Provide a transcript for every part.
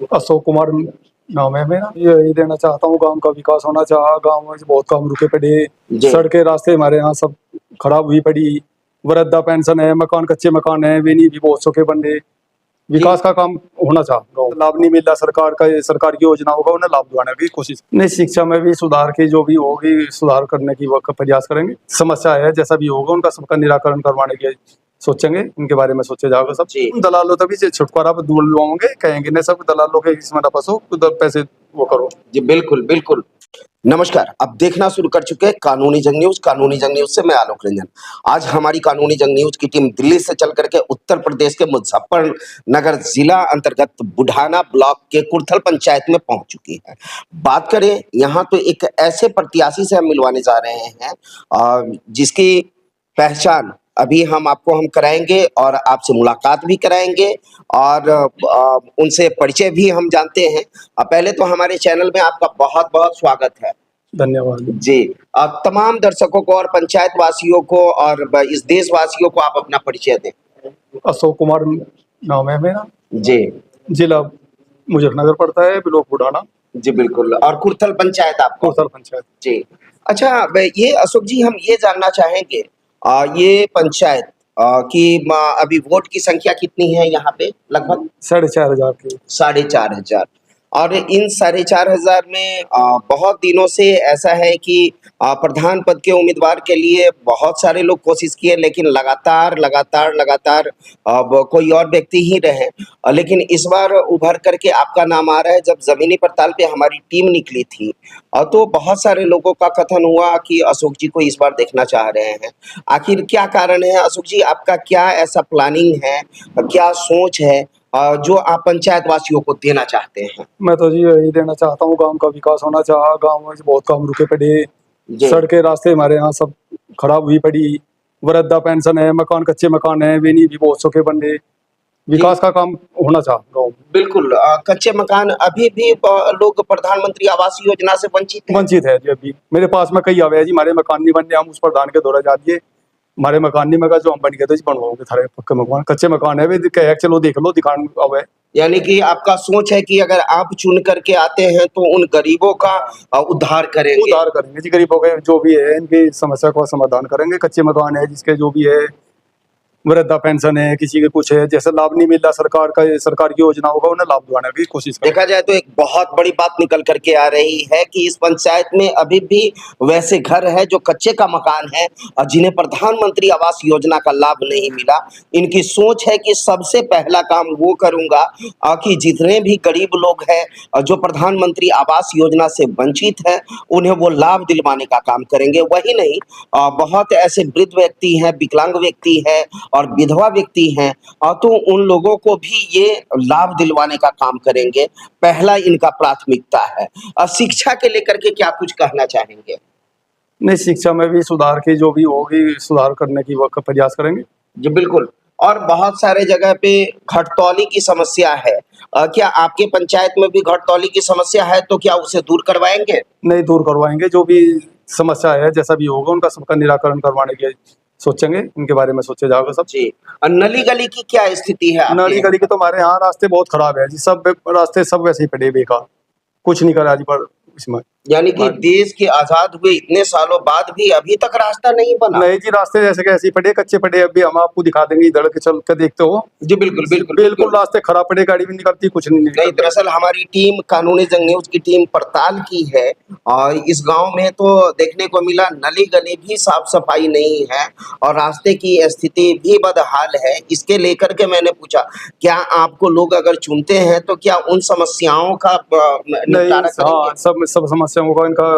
अशोक कुमार नाम है मेरा। यही देना चाहता हूँ, गांव का विकास होना चाहिए। गांव में बहुत काम रुके पड़े, जी। सड़कें रास्ते हमारे यहाँ सब खराब हुई पड़ी। वृद्धा पेंशन है, मकान कच्चे मकान है वे नहीं भी बहुत सोखे बने। विकास का काम होना चाहिए। गाँव लाभ नहीं मिल रहा सरकार का, ये सरकार की योजना होगा उन्हें लाभ दिलाने की कोशिश नहीं। शिक्षा में भी सुधार की जो भी होगी सुधार करने की वक्त प्रयास करेंगे। समस्या है जैसा भी होगा उनका सबका निराकरण करवाने के सोचेंगे, उनके बारे में सोचे जाओगे सब। जी। दलालों तभी से छुटकारा दूर होंगे, कहेंगे नहीं सब दलालों के इसमें ना फंसो, उधर पैसे वो करो। जी बिल्कुल बिल्कुल। नमस्कार, अब देखना शुरू कर चुके हैं कानूनी जंग न्यूज। कानूनी जंग न्यूज से मैं आलोक रंजन। आज हमारी कानूनी जंग न्यूज की टीम दिल्ली से चल करके उत्तर प्रदेश के मुजफ्फरनगर जिला अंतर्गत बुढ़ाना ब्लॉक के कुर्थल पंचायत में पहुंच चुकी है। बात करें यहाँ तो एक ऐसे प्रत्याशी से हम मिलवाने जा रहे हैं जिसकी पहचान अभी हम कराएंगे और आपसे मुलाकात भी कराएंगे और उनसे परिचय भी हम जानते हैं। पहले तो हमारे चैनल में आपका बहुत बहुत स्वागत है। धन्यवाद जी। तमाम दर्शकों को और पंचायत वासियों को और इस देशवासियों को आप अपना परिचय दें। अशोक कुमार नाम है मेरा। जी। जिला मुजफ्फरनगर पड़ता है, ब्लॉक बुढ़ाना। जी बिल्कुल। और कुर्थल पंचायत आपको? कुर्थल पंचायत। जी। अच्छा, ये अशोक जी हम ये जानना चाहेंगे ये पंचायत की अभी वोट की संख्या कितनी है यहाँ पे? लगभग 4,500 की। 4,500। और इन 4,500 में बहुत दिनों से ऐसा है कि प्रधान पद के उम्मीदवार के लिए बहुत सारे लोग कोशिश किए, लेकिन लगातार अब कोई और व्यक्ति ही रहे। लेकिन इस बार उभर करके आपका नाम आ रहा है। जब जमीनी पड़ताल पे हमारी टीम निकली थी तो बहुत सारे लोगों का कथन हुआ कि अशोक जी को इस बार देखना चाह रहे हैं। आखिर क्या कारण है अशोक जी? आपका क्या ऐसा प्लानिंग है, क्या सोच है जो आप पंचायत वासियों को देना चाहते हैं? मैं तो जी यही देना चाहता हूँ, गांव का विकास होना चाहिए। गांव में बहुत काम रुके पड़े, जी। सड़कें रास्ते हमारे यहाँ सब खराब हुई पड़ी। वृद्धा पेंशन है, मकान कच्चे मकान है वे नहीं भी बहुत सोखे बने। विकास का काम होना चाहिए गाँव में। बिल्कुल। कच्चे मकान अभी भी लोग प्रधानमंत्री आवास योजना से वंचित हैं। वंचित है जी। अभी मेरे पास में कई आवे है जी, हमारे मकान नहीं बनने, हम उस प्रधान के दौरा जा दिए, हमारे मकान नहीं मगा जो हम बन गए थे जी, बनवाओगे थारे पक्के मकान। कच्चे मकान है वे कहे चलो देख लो दिखान आवे। यानी कि आपका सोच है कि अगर आप चुन करके आते हैं तो उन गरीबों का उद्धार करेंगे। उद्धार करेंगे जी, गरीबों के जो भी है इनकी समस्या का समाधान करेंगे। कच्चे मकान है जिसके जो भी है, वृद्धा पेंशन है, किसी के कुछ है, जैसे लाभ नहीं मिल रहा सरकार का, ये सरकार की योजना होगा उन्हें लाभ दिलाने की कोशिश करेंगे। देखा जाए तो एक बहुत बड़ी बात निकल करके आ रही है कि इस पंचायत में अभी भी वैसे घर है जो कच्चे का मकान है और जिन्हें प्रधानमंत्री आवास योजना का लाभ नहीं मिला। इनकी सोच है कि सबसे पहला काम वो करूंगा कि जितने भी गरीब लोग हैं जो प्रधानमंत्री आवास योजना से वंचित है उन्हें वो लाभ दिलवाने का काम करेंगे। वही नहीं, बहुत ऐसे वृद्ध व्यक्ति हैं, विकलांग व्यक्ति हैं और विधवा व्यक्ति हैं तो उन लोगों को भी ये लाभ दिलवाने का काम करेंगे। पहला इनका प्राथमिकता है। शिक्षा के लेकर के क्या कुछ कहना चाहेंगे? नहीं, शिक्षा में भी सुधार की जो भी होगी सुधार करने की वक्त प्रयास करेंगे। जी बिल्कुल। और बहुत सारे जगह पे घटतौली की समस्या है। क्या आपके पंचायत में भी घटतौली की समस्या है तो क्या उसे दूर करवाएंगे? नहीं, दूर करवाएंगे। जो भी समस्या है जैसा भी होगा उनका सबका निराकरण करवाने के सोचेंगे, उनके बारे में सोचे जाओगे सब। जी। नली गली की क्या स्थिति है? नाली गली के तो हमारे यहाँ रास्ते बहुत खराब है जी, सब रास्ते सब वैसे ही पड़े बेकार, कुछ नहीं करा जी पर इसमें। यानी कि देश के आजाद हुए इतने सालों बाद भी अभी तक रास्ता नहीं बना? नहीं जी, रास्ते जैसे के ऐसे ही पड़े, कच्चे पड़े। अभी हम आपको दिखा देंगे, इधर के चल के देखते हो। जी बिल्कुल बिल्कुल बिल्कुल रास्ते खराब पड़े, गाड़ी भी निकलती कुछ नहीं। नहीं, दरअसल हमारी टीम कानूनी जंग न्यूज की टीम पड़ताल की है और इस गांव में तो देखने को मिला नली गली भी साफ सफाई नहीं है और रास्ते की स्थिति भी बदहाल है। इसके लेकर के मैंने पूछा क्या आपको लोग अगर चुनते हैं तो क्या उन समस्याओं का निपटारा करेंगे? हाँ, सब समस्याओं का, इनका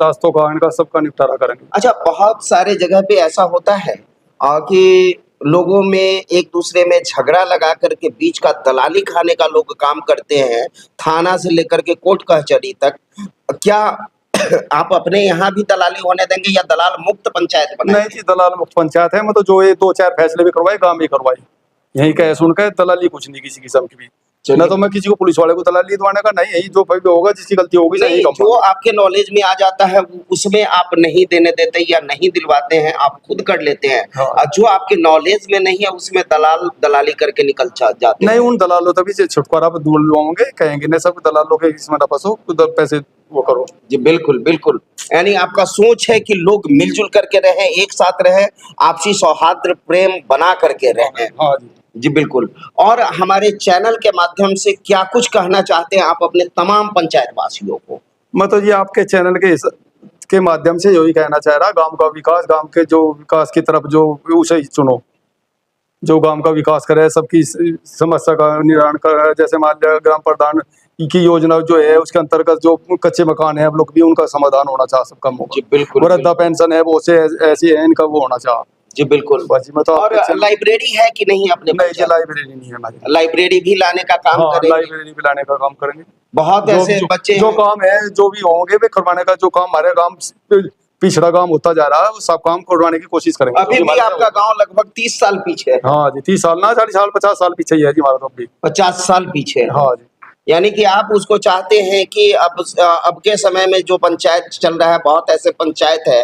रास्तों का, इनका सबका निपटारा करेंगे। अच्छा, बहुत सारे जगह पे ऐसा होता है कि लोगों में एक दूसरे में झगड़ा लगा करके बीच का दलाली खाने का लोग काम करते हैं, थाना से लेकर के कोर्ट कचहरी तक। क्या आप अपने यहाँ भी दलाली होने देंगे या दलाल मुक्त पंचायत बनाएंगे? नहीं जी, दलाल मुक्त पंचायत है। मतलब जो ये 2-4 फैसले भी करवाए, काम भी करवाए, यही कहे सुन के दलाली कुछ नहीं किसी किस्म की भी। चलिए। ना तो मैं किसी को पुलिस वाले को दलाली दिलवाने का नहीं, यही जो भाई होगा जिसकी गलती होगी नहीं, सही जो आपके नॉलेज में आ जाता है उसमें आप नहीं देने देते या नहीं दिलवाते हैं, आप खुद कर लेते हैं। हाँ। और जो आपके नॉलेज में नहीं है उसमें दलाली करके निकल जाते नहीं, हैं। उन दलालों तभी से छुटकारा दिलवाओगे, कहेंगे नहीं सब दलालों के इसमें ना फंसो, उधर पैसे वो करो। जी बिल्कुल, बिल्कुल। यानी आपका सोच है कि लोग मिलजुल करके रहें, एक साथ रहें, आपसी सौहार्द प्रेम बना करके रहें। हाँ जी। जी बिल्कुल। और हमारे चैनल के माध्यम से क्या कुछ कहना चाहते हैं आप अपने तमाम पंचायत वासियों को? मैं तो ये आपके चैनल के माध्यम से यही कहना चाह रहा, गांव का विकास, गांव के जो विकास की तरफ जो उसे ही चुनो, जो गांव का विकास करे, सबकी समस्या का निवारण करे। जैसे मान लिया ग्राम प्रधान की योजना जो है उसके अंतर्गत जो कच्चे मकान है, आप लोग भी उनका समाधान होना चाह, सब कम जी होगा। बिल्कुल, वृद्धा पेंशन है वो से ऐसी है, इनका वो होना चाह। जी बिल्कुल। बस जी, मैं तो और आपके चैनल लाइब्रेरी है कि नहीं अपने नहीं जी, पंचायत? लाइब्रेरी नहीं है हमारी। लाइब्रेरी भी लाने का काम हाँ, करेंगे। लाइब्रेरी भी लाने का काम करेंगे। बहुत जो ऐसे जो, बच्चे जो हैं। काम है जो भी होंगे वे करवाने का, जो काम हमारे गांव पिछड़ा गांव होता जा रहा है वो सब काम करवाने की कोशिश करेंगे। अभी भी आपका गांव लगभग 30 साल पीछे है। हाँ जी, 30 साल ना, 40 साल 50 साल पीछे ही है जी हमारा तो अभी। 50 साल पीछे है। हाँ जी। यानी कि आप उसको चाहते हैं कि अब के समय में जो पंचायत चल रहा है, बहुत ऐसे पंचायत है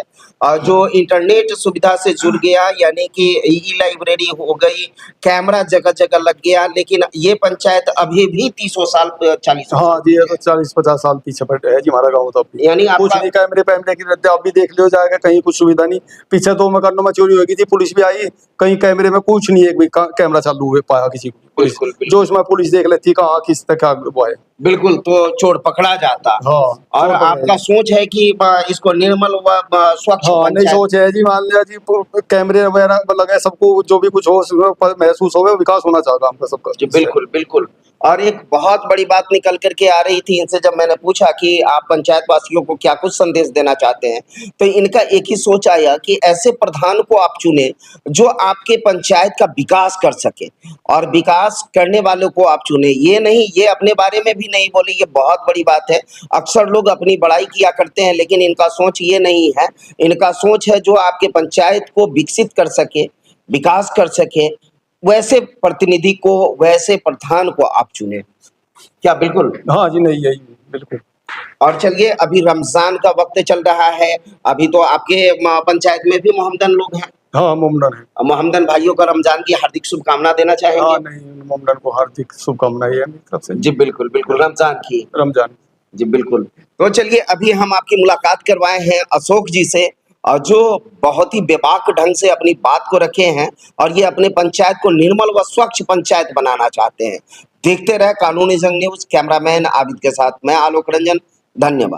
जो इंटरनेट सुविधा से जुड़ गया, यानी कि ई लाइब्रेरी हो गई, कैमरा जगह जगह लग गया, लेकिन ये पंचायत अभी भी 30 साल 40 हाँ साल जी, ये पीछे तो है। 40-50 साल पीछे बैठे है जी हमारा गाँव तो अभी। यानी कुछ आपका नहीं, कैमरे पैमरे की रहते, आप भी देख लियो जाएगा, कहीं कुछ सुविधा नहीं। पीछे 2 मकानों में चोरी हो गई थी, पुलिस भी आई, कहीं कैमरे में कुछ नहीं, एक भी कैमरा चालू हुए पाया किसी को पुलिस। बिल्कुल, बिल्कुल। जो उसमें पुलिस देख लेती कहाँ किस तरह का वो है। बिल्कुल, तो चोर पकड़ा जाता। हाँ, और चोर पकड़े। आपका सोच है कि इसको निर्मल व स्वच्छ हाँ, नहीं पंचायत। सोच है जी, मान लिया जी कैमरे वगैरह लगे, सबको जो भी कुछ हो उसमें महसूस हो, विकास होना चाहिए गाँव का सबका। जी बिल्कुल, बिल्कुल। और एक बहुत बड़ी बात निकल कर के आ रही थी इनसे, जब मैंने पूछा कि आप पंचायत वासियों को क्या कुछ संदेश देना चाहते हैं, तो इनका एक ही सोच आया कि ऐसे प्रधान को आप चुनें जो आपके पंचायत का विकास कर सके, और विकास करने वालों को आप चुनें। ये नहीं, ये अपने बारे में भी नहीं बोले, ये बहुत बड़ी बात है। अक्सर लोग अपनी बड़ाई किया करते हैं, लेकिन इनका सोच ये नहीं है। इनका सोच है जो आपके पंचायत को विकसित कर सके, विकास कर सके, वैसे प्रतिनिधि को, वैसे प्रधान को आप चुनें। क्या बिल्कुल? हाँ जी, नहीं यही बिल्कुल। और चलिए, अभी रमज़ान का वक़्त चल रहा है, अभी तो आपके पंचायत में भी मोहम्मदन लोग हैं। हाँ, मुमकिन है। मोहम्मदन भाइयों को रमज़ान की हार्दिक शुभकामना देना हाँ, चाहेंगे? नहीं, मुमकिन को हार्दिक शुभकामनाएं है मेरी तरफ से। जी बिल्कुल, बिल्कुल, रमज़ान की। रमजान। जी बिल्कुल। तो चलिए, अभी हम आपकी मुलाकात करवाए हैं अशोक जी से, जो बहुत ही बेबाक ढंग से अपनी बात को रखे हैं, और ये अपने पंचायत को निर्मल व स्वच्छ पंचायत बनाना चाहते हैं। देखते रहे कानूनी जंग न्यूज़, कैमरामैन आबिद के साथ मैं आलोक रंजन, धन्यवाद।